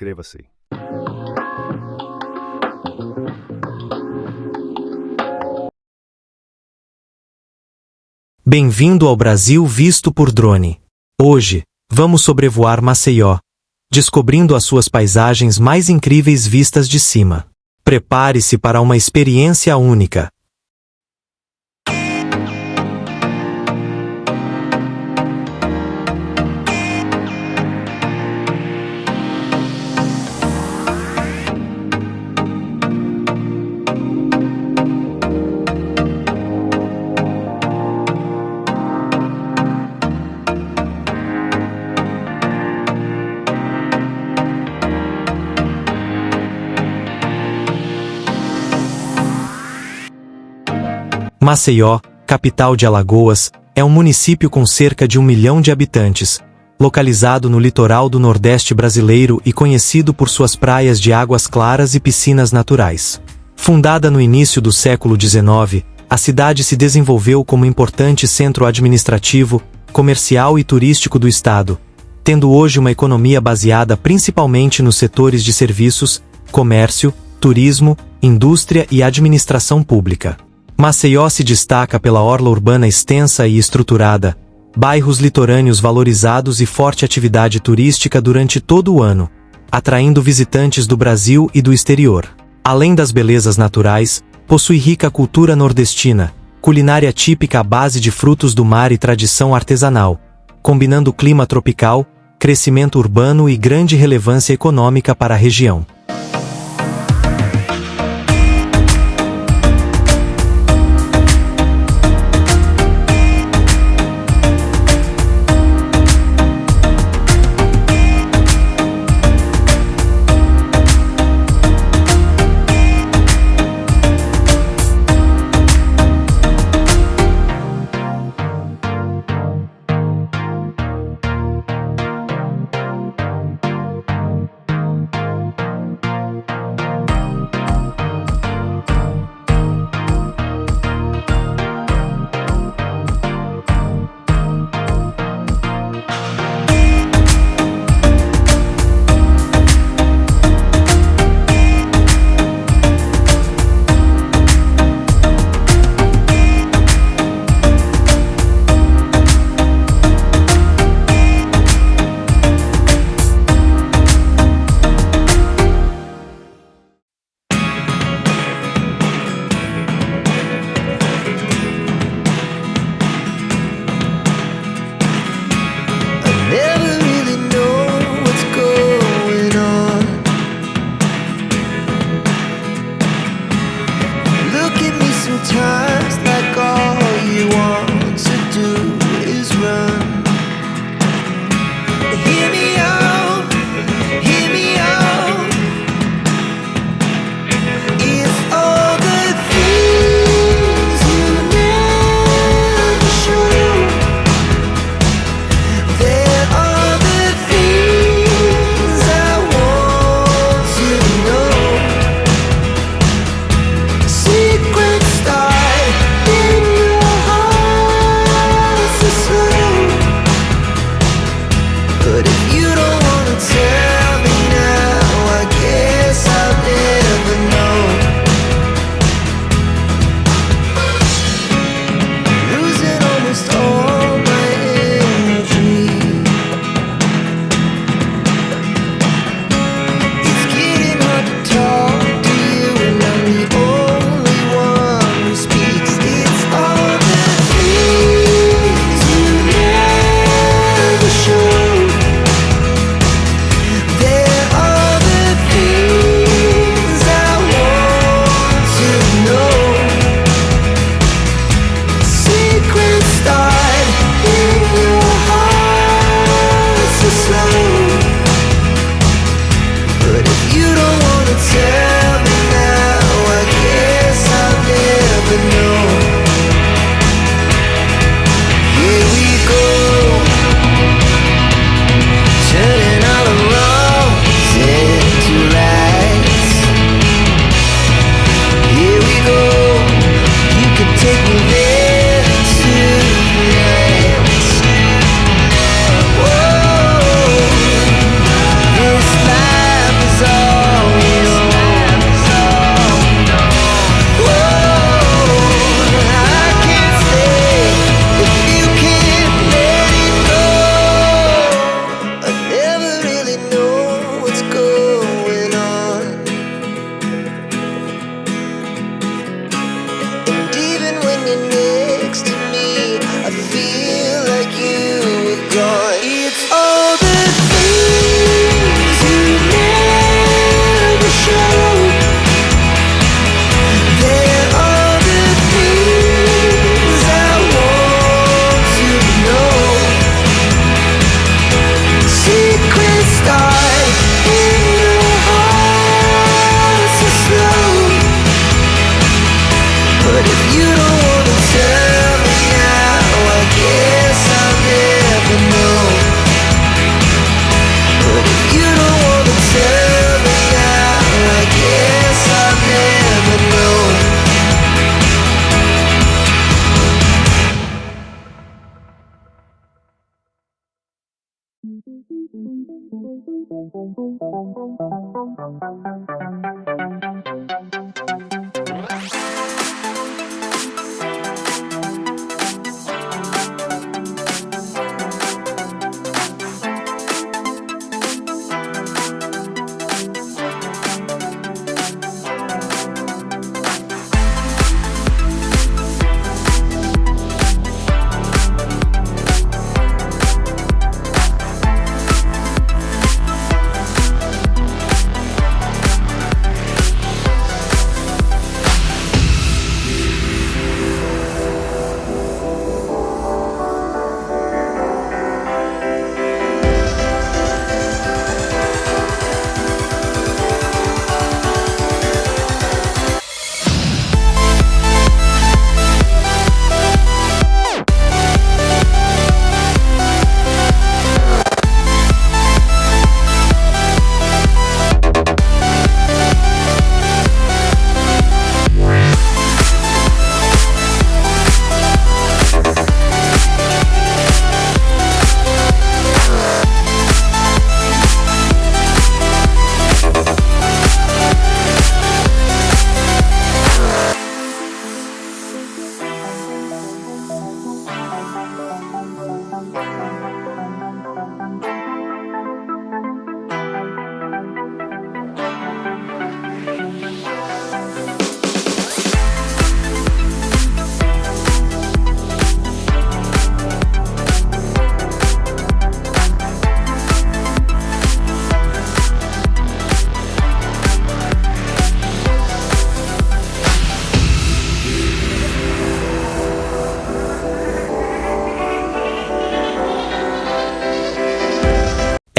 Inscreva-se. Bem-vindo ao Brasil visto por drone. Hoje, vamos sobrevoar Maceió, descobrindo as suas paisagens mais incríveis vistas de cima. Prepare-se para uma experiência única. Maceió, capital de Alagoas, é um município com cerca de 1 milhão de habitantes, localizado no litoral do Nordeste brasileiro e conhecido por suas praias de águas claras e piscinas naturais. Fundada no início do século XIX, a cidade se desenvolveu como importante centro administrativo, comercial e turístico do estado, tendo hoje uma economia baseada principalmente nos setores de serviços, comércio, turismo, indústria e administração pública. Maceió se destaca pela orla urbana extensa e estruturada, bairros litorâneos valorizados e forte atividade turística durante todo o ano, atraindo visitantes do Brasil e do exterior. Além das belezas naturais, possui rica cultura nordestina, culinária típica à base de frutos do mar e tradição artesanal, combinando clima tropical, crescimento urbano e grande relevância econômica para a região.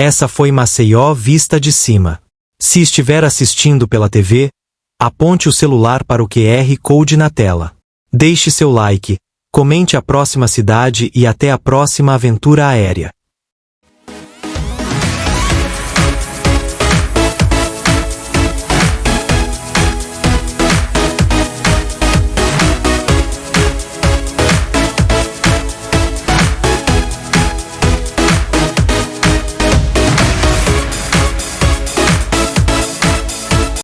Essa foi Maceió vista de cima. Se estiver assistindo pela TV, aponte o celular para o QR Code na tela. Deixe seu like, comente a próxima cidade e até a próxima aventura aérea.